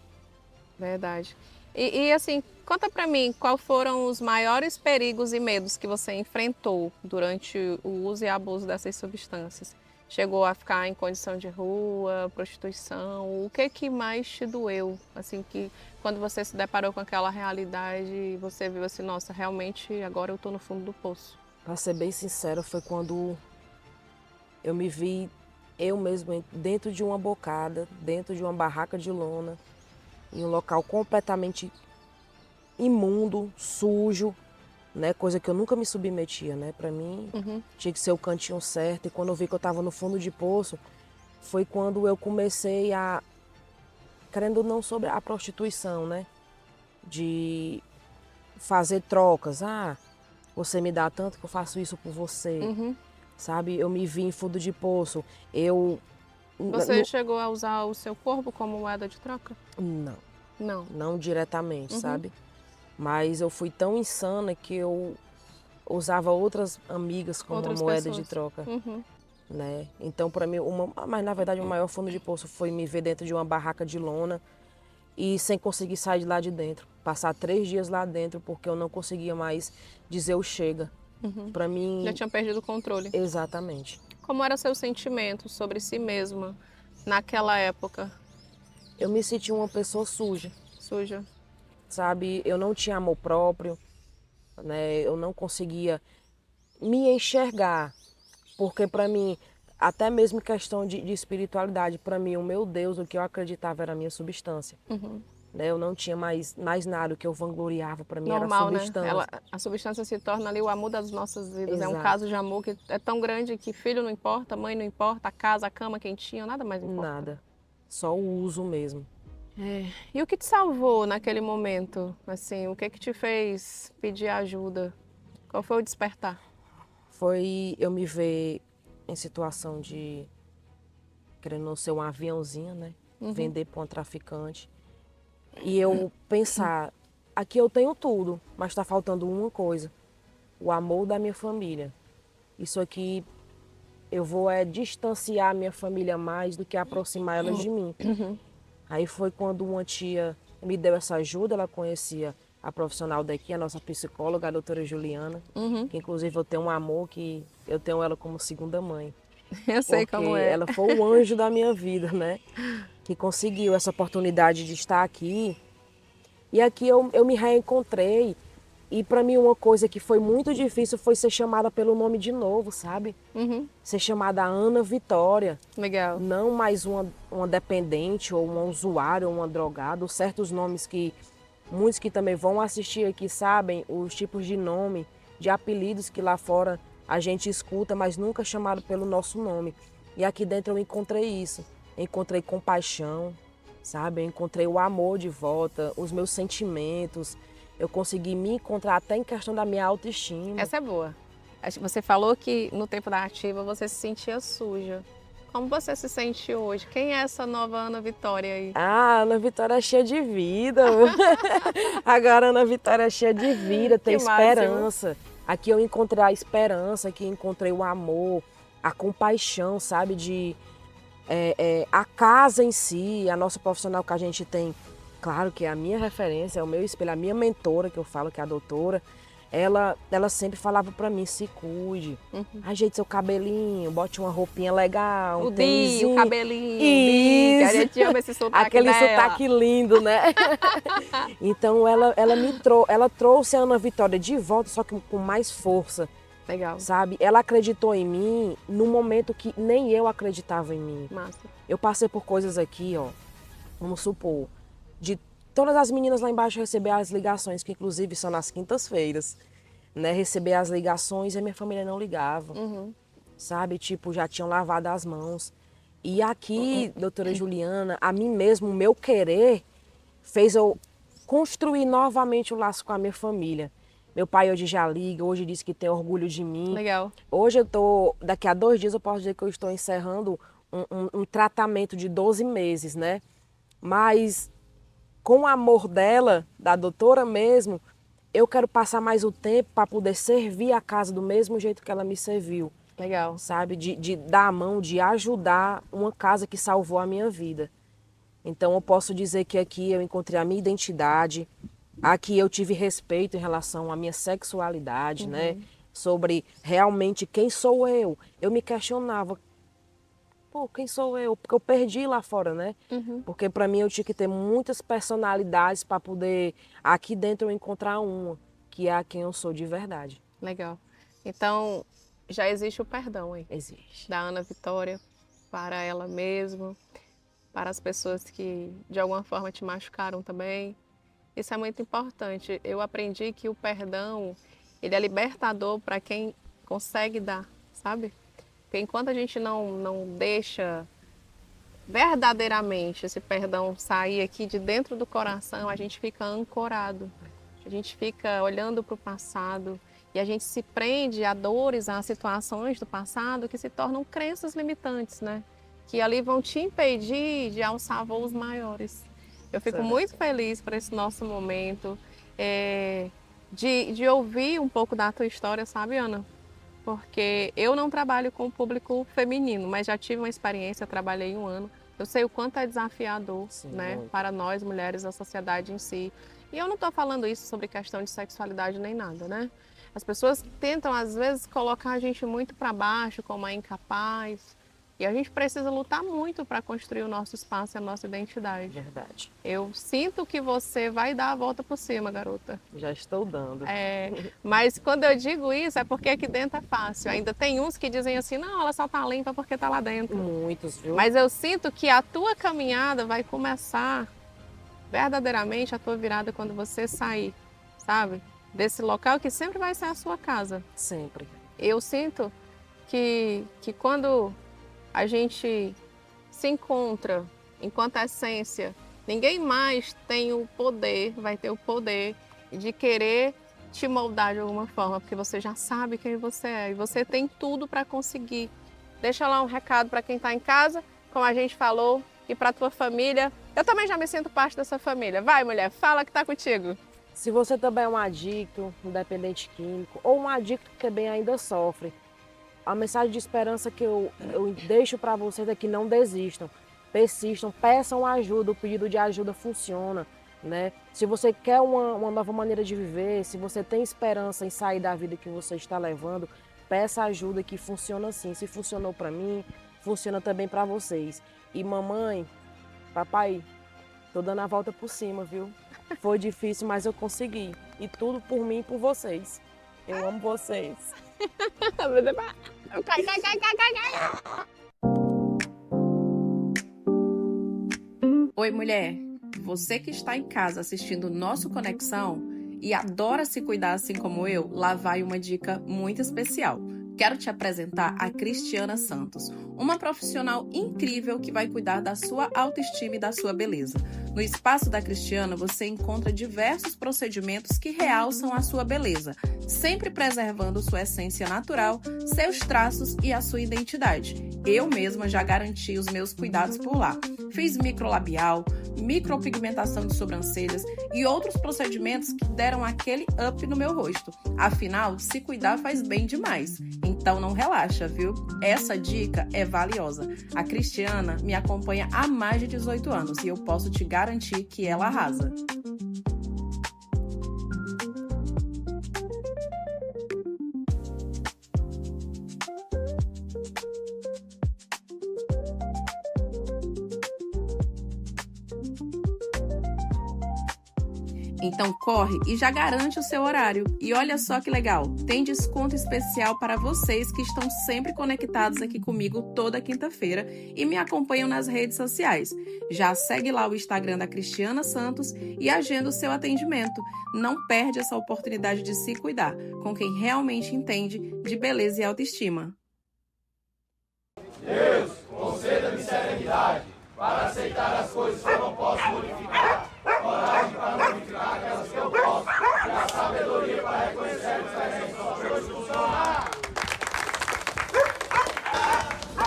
C: Verdade. E assim, conta pra mim, quais foram os maiores perigos e medos que você enfrentou durante o uso e abuso dessas substâncias?
F: chegou a ficar em condição de rua, prostituição? O que mais te doeu? Assim, que quando você se deparou com aquela realidade, você viu assim, nossa, realmente agora eu estou no fundo do poço.
E: Para ser bem sincero, foi quando eu me vi eu mesmo dentro de uma bocada, dentro de uma barraca de lona, em um local completamente imundo, sujo, né? Coisa que eu nunca me submetia, né? Para mim, tinha que ser o cantinho certo. E quando eu vi que eu estava no fundo de poço, foi quando eu comecei a, querendo ou não, sobre a prostituição, né? De fazer trocas. Ah, você me dá tanto que eu faço isso por você. Sabe? Eu me vi em fundo de poço.
F: Você chegou a usar o seu corpo como moeda de troca?
E: Não.
F: Não.
E: Não diretamente, sabe? Mas eu fui tão insana que eu usava outras amigas como
F: Outras
E: uma moeda
F: pessoas.
E: de troca, né? Então, para mim, mas na verdade o maior fundo de poço foi me ver dentro de uma barraca de lona e sem conseguir sair de lá de dentro. Passar 3 dias lá dentro porque eu não conseguia mais dizer o chega. Para mim...
F: Já tinha perdido o controle.
E: Exatamente.
F: Como era seu sentimento sobre si mesma naquela época?
E: Eu me sentia uma pessoa suja,
F: Suja.
E: sabe? Eu não tinha amor próprio, né? Eu não conseguia me enxergar, porque para mim, até mesmo questão de espiritualidade, para mim, o meu Deus, o que eu acreditava era a minha substância. Né? Eu não tinha mais nada, o que eu vangloriava para mim
F: Normal,
E: era a substância.
F: né? A substância se torna ali o amor das nossas vidas. É um
E: Exato.
F: caso de amor que é tão grande que filho não importa, mãe não importa, a casa, a cama quentinha, nada mais importa.
E: Nada, só o uso mesmo.
F: E o que te salvou naquele momento? Assim, o que te fez pedir ajuda? Qual foi o despertar?
E: Foi eu me ver em situação de querendo não ser um aviãozinho, né? Vender para um traficante. E eu pensar, aqui eu tenho tudo, mas está faltando uma coisa, o amor da minha família. Isso aqui eu vou distanciar a minha família mais do que aproximar elas de mim. Aí foi quando uma tia me deu essa ajuda, ela conhecia a profissional daqui, a nossa psicóloga, a doutora Juliana, que inclusive eu tenho um amor que eu tenho ela como segunda mãe.
F: Eu sei
E: Porque
F: como é.
E: ela foi o anjo da minha vida, né? Que conseguiu essa oportunidade de estar aqui. E aqui eu me reencontrei. E para mim uma coisa que foi muito difícil foi ser chamada pelo nome de novo, sabe? Ser chamada Ana Vitória.
F: Legal.
E: Não mais uma dependente ou uma usuária ou uma drogada. Certos nomes que muitos que também vão assistir aqui sabem os tipos de nome, de apelidos que lá fora a gente escuta, mas nunca chamado pelo nosso nome. E aqui dentro eu encontrei isso. Encontrei compaixão, sabe? Eu encontrei o amor de volta, os meus sentimentos. Eu consegui me encontrar até em questão da minha autoestima.
F: Essa é boa. Você falou que no tempo da ativa você se sentia suja. Como você se sente hoje? Quem é essa nova Ana Vitória aí?
E: Ah, Ana Vitória é cheia de vida. Agora a Ana Vitória é cheia de vida, tem
F: Que máximo.
E: esperança. Aqui eu encontrei a esperança, aqui encontrei o amor, a compaixão, sabe? A casa em si, a nossa profissional que a gente tem. Claro que é a minha referência, é o meu espelho, a minha mentora, que eu falo que é a doutora, ela sempre falava pra mim, se cuide, ajeite seu cabelinho, bote uma roupinha legal,
F: O Di, o cabelinho,
E: isso,
F: que a gente ama esse sotaque
E: aquele
F: dela.
E: sotaque lindo, né? Então ela trouxe a Ana Vitória de volta, só que com mais força.
F: Legal.
E: Sabe? Ela acreditou em mim no momento que nem eu acreditava em mim.
F: Massa.
E: Eu passei por coisas aqui, ó, vamos supor, de todas as meninas lá embaixo receber as ligações, que inclusive são nas quintas-feiras, né? Receber as ligações e a minha família não ligava, sabe? Tipo, já tinham lavado as mãos. E aqui, doutora Juliana, a mim mesmo, o meu querer fez eu construir novamente o laço com a minha família. Meu pai hoje já liga, hoje diz que tem orgulho de mim.
F: Legal.
E: Hoje daqui a 2 dias eu posso dizer que eu estou encerrando um tratamento de 12 meses, né? Mas com o amor dela, da doutora mesmo, eu quero passar mais o tempo para poder servir a casa do mesmo jeito que ela me serviu.
F: Legal.
E: Sabe? De dar a mão, de ajudar uma casa que salvou a minha vida. Então eu posso dizer que aqui eu encontrei a minha identidade, aqui eu tive respeito em relação à minha sexualidade, né? Sobre realmente quem sou eu. Eu me questionava, pô, quem sou eu? Porque eu perdi lá fora, né? Porque para mim eu tinha que ter muitas personalidades para poder aqui dentro eu encontrar uma, que é a quem eu sou de verdade.
F: Legal. Então, já existe o perdão aí.
E: Existe.
F: Da Ana Vitória para ela mesma, para as pessoas que de alguma forma te machucaram também. Isso é muito importante. Eu aprendi que o perdão, ele é libertador para quem consegue dar, sabe? Porque enquanto a gente não deixa verdadeiramente esse perdão sair aqui de dentro do coração, a gente fica ancorado. A gente fica olhando para o passado e a gente se prende a dores, a situações do passado que se tornam crenças limitantes, né? Que ali vão te impedir de alçar voos maiores. Eu fico muito feliz por esse nosso momento, de ouvir um pouco da tua história, sabe, Ana? Porque eu não trabalho com o público feminino, mas já tive uma experiência, trabalhei 1 ano. Eu sei o quanto é desafiador, sim, né, para nós mulheres, a sociedade em si. E eu não estou falando isso sobre questão de sexualidade nem nada, né? As pessoas tentam, às vezes, colocar a gente muito para baixo, como a incapaz. E a gente precisa lutar muito para construir o nosso espaço e a nossa identidade.
E: Verdade.
F: Eu sinto que você vai dar a volta por cima, garota.
E: Já estou dando.
F: Mas quando eu digo isso, é porque aqui dentro é fácil. Ainda tem uns que dizem assim, não, ela só tá limpa porque tá lá dentro.
E: Muitos, viu?
F: Mas eu sinto que a tua caminhada vai começar verdadeiramente a tua virada quando você sair, sabe? Desse local que sempre vai ser a sua casa.
E: Sempre.
F: Eu sinto que quando a gente se encontra enquanto essência, ninguém mais tem o poder, vai ter o poder de querer te moldar de alguma forma, porque você já sabe quem você é e você tem tudo para conseguir. Deixa lá um recado para quem está em casa, como a gente falou, e para a tua família. Eu também já me sinto parte dessa família. Vai, mulher, fala que está contigo.
E: Se você também é um adicto, um dependente químico, ou um adicto que também ainda sofre, a mensagem de esperança que eu deixo para vocês é que não desistam, persistam, peçam ajuda, o pedido de ajuda funciona, né? Se você quer uma nova maneira de viver, se você tem esperança em sair da vida que você está levando, peça ajuda que funciona assim. Se funcionou para mim, funciona também para vocês. E mamãe, papai, tô dando a volta por cima, viu? Foi difícil, mas eu consegui. E tudo por mim e por vocês. Eu amo vocês.
B: Oi, mulher. Você que está em casa assistindo o nosso Conexão e adora se cuidar assim como eu, lá vai uma dica muito especial. Quero te apresentar a Cristiana Santos, uma profissional incrível que vai cuidar da sua autoestima e da sua beleza. No espaço da Cristiana, você encontra diversos procedimentos que realçam a sua beleza, sempre preservando sua essência natural, seus traços e a sua identidade. Eu mesma já garanti os meus cuidados por lá. Fiz microlabial, micropigmentação de sobrancelhas e outros procedimentos que deram aquele up no meu rosto. Afinal, se cuidar faz bem demais. Então não relaxa, viu? Essa dica é valiosa. A Cristiana me acompanha há mais de 18 anos e eu posso te garantir que ela arrasa. Então corre e já garante o seu horário. E olha só que legal, tem desconto especial para vocês que estão sempre conectados aqui comigo toda quinta-feira e me acompanham nas redes sociais. Já segue lá o Instagram da Cristiana Santos e agenda o seu atendimento. Não perde essa oportunidade de se cuidar com quem realmente entende de beleza e autoestima.
G: Deus, conceda-me serenidade para aceitar as coisas que eu não posso modificar. Coragem para modificar aquelas que eu posso. E a sabedoria para reconhecer os talentos das coisas funcionar.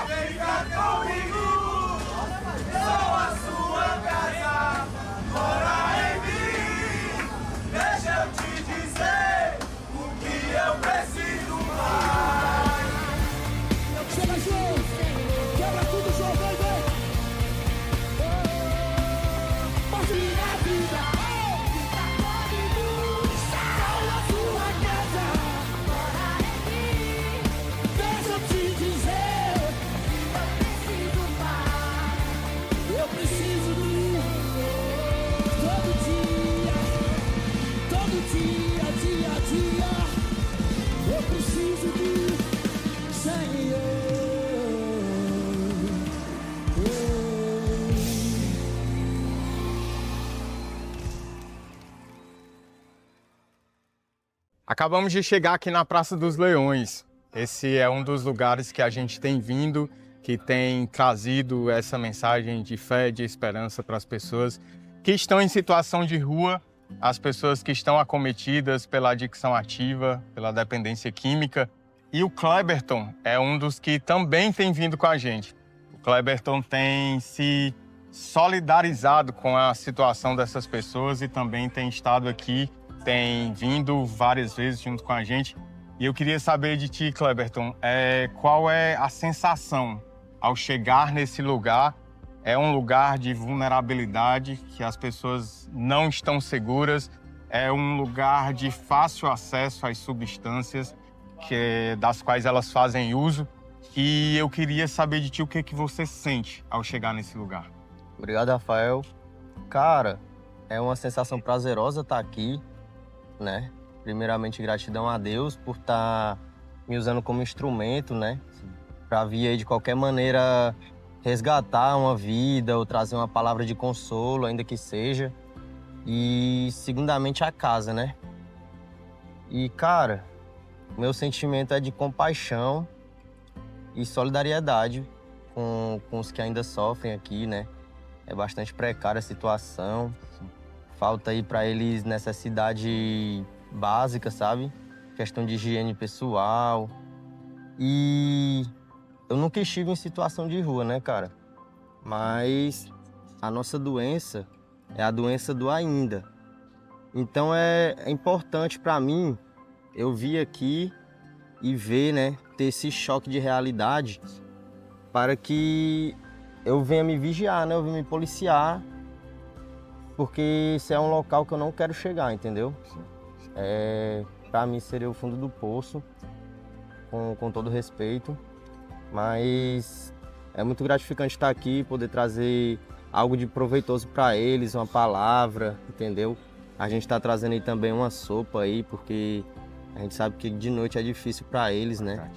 G: Vem cá comigo, sou a sua casa. Mora em mim, deixa eu te dizer o que eu preciso mais. Chega, João! Quebra tudo, João! Vem, vem! Pode ir na vida! Oh, que tá todo mundo! Sou a sua
H: Acabamos de chegar aqui na Praça dos Leões. Esse é um dos lugares que a gente tem vindo, que tem trazido essa mensagem de fé, de esperança para as pessoas que estão em situação de rua, as pessoas que estão acometidas pela adicção ativa, pela dependência química. E o Cleberton é um dos que também tem vindo com a gente. O Cleberton tem se solidarizado com a situação dessas pessoas e também tem estado aqui, tem vindo várias vezes junto com a gente. E eu queria saber de ti, Cleberton, qual é a sensação ao chegar nesse lugar? É um lugar de vulnerabilidade, que as pessoas não estão seguras, é um lugar de fácil acesso às substâncias das quais elas fazem uso. E eu queria saber de ti o que você sente ao chegar nesse lugar.
I: Obrigado, Rafael. Cara, é uma sensação prazerosa estar aqui, né? Primeiramente, gratidão a Deus por estar me usando como instrumento, né? Para vir aí de qualquer maneira resgatar uma vida ou trazer uma palavra de consolo, ainda que seja. E, segundamente, a casa, né? E, cara, meu sentimento é de compaixão e solidariedade com os que ainda sofrem aqui, né? É bastante precária a situação. Falta aí para eles necessidade básica, sabe? Questão de higiene pessoal. E eu nunca estive em situação de rua, né, cara? Mas a nossa doença é a doença do ainda. Então é importante para mim eu vir aqui e ver, né, ter esse choque de realidade para que eu venha me vigiar, né? Eu venha me policiar, porque esse é um local que eu não quero chegar, entendeu? Para mim seria o fundo do poço, com todo respeito, mas é muito gratificante estar aqui, poder trazer algo de proveitoso para eles, uma palavra, entendeu? A gente está trazendo aí também uma sopa aí, porque a gente sabe que de noite é difícil para eles, né?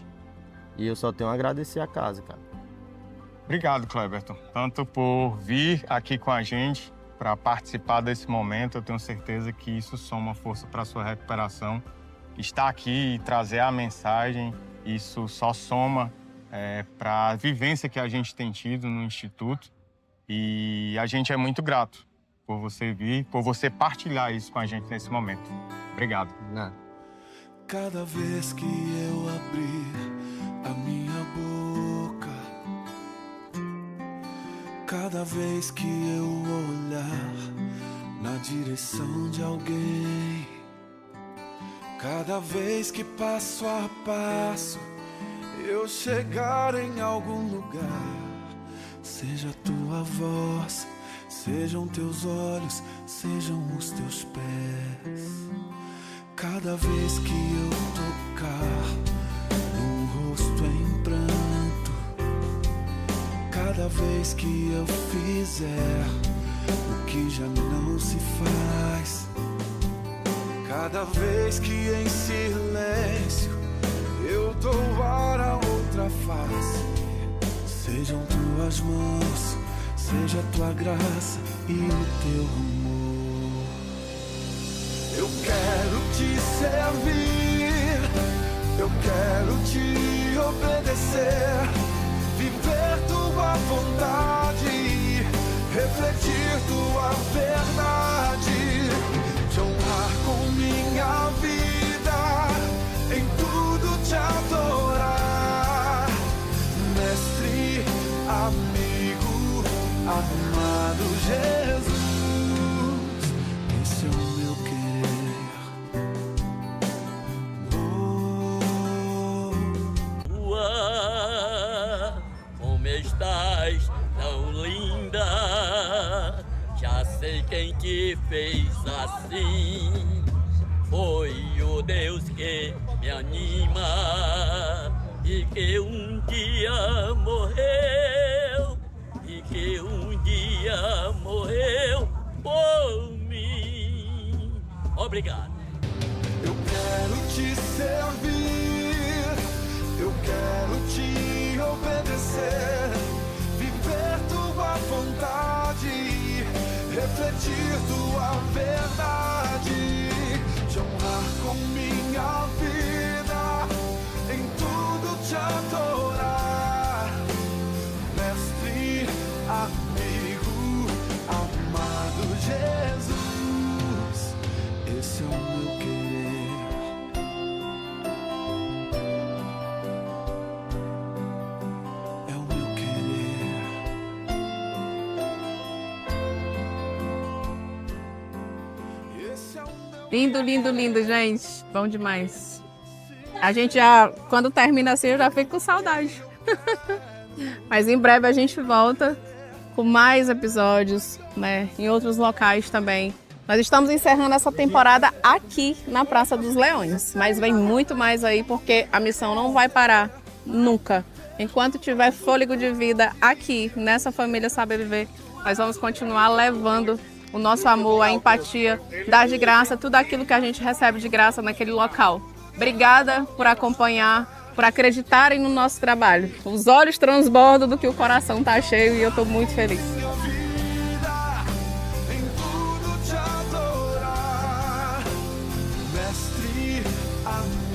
I: E eu só tenho a agradecer a casa, cara.
H: Obrigado, Cleberton, tanto por vir aqui com a gente para participar desse momento. Eu tenho certeza que isso soma força para a sua recuperação. Estar aqui e trazer a mensagem, isso só soma para a vivência que a gente tem tido no Instituto. E a gente é muito grato por você vir, por você partilhar isso com a gente nesse momento. Obrigado.
G: Cada vez que eu abrir a minha boca, cada vez que eu olhar na direção de alguém, cada vez que passo a passo eu chegar em algum lugar, seja tua voz, sejam teus olhos, sejam os teus pés. Cada vez que eu tocar num rosto em pranto, cada vez que eu fizer o que já não se faz, cada vez que em silêncio eu dou a outra face, sejam tuas mãos, seja tua graça e o teu amor. Eu quero te servir, eu quero te obedecer, viver tua vontade, refletir tua verdade, te honrar com minha vida, em tudo te adorar, mestre, amigo, amado Jesus, esse é o meu querer.
J: Como estás tão linda, já sei quem te fez assim, foi o Deus que me anima e que um dia morreu, e que um dia morreu por mim. Obrigado.
G: Eu quero te servir, eu quero te obedecer, viver tua vontade, refletir tua verdade, te honrar com minha te adorar, mestre, amigo, amado Jesus, esse é o meu querer. É o meu querer. Esse é o meu
F: Lindo, lindo, lindo, gente. Bom demais. A gente já, quando termina assim, eu já fico com saudade. Mas em breve a gente volta com mais episódios, né? Em outros locais também. Nós estamos encerrando essa temporada aqui na Praça dos Leões. Mas vem muito mais aí, porque a missão não vai parar nunca. Enquanto tiver fôlego de vida aqui, nessa família Saber Viver, nós vamos continuar levando o nosso amor, a empatia, dar de graça tudo aquilo que a gente recebe de graça naquele local. Obrigada por acompanhar, por acreditarem no nosso trabalho. Os olhos transbordam do que o coração está cheio e eu estou muito feliz.
G: minha vida, em tudo te adorar, mestre, amigo.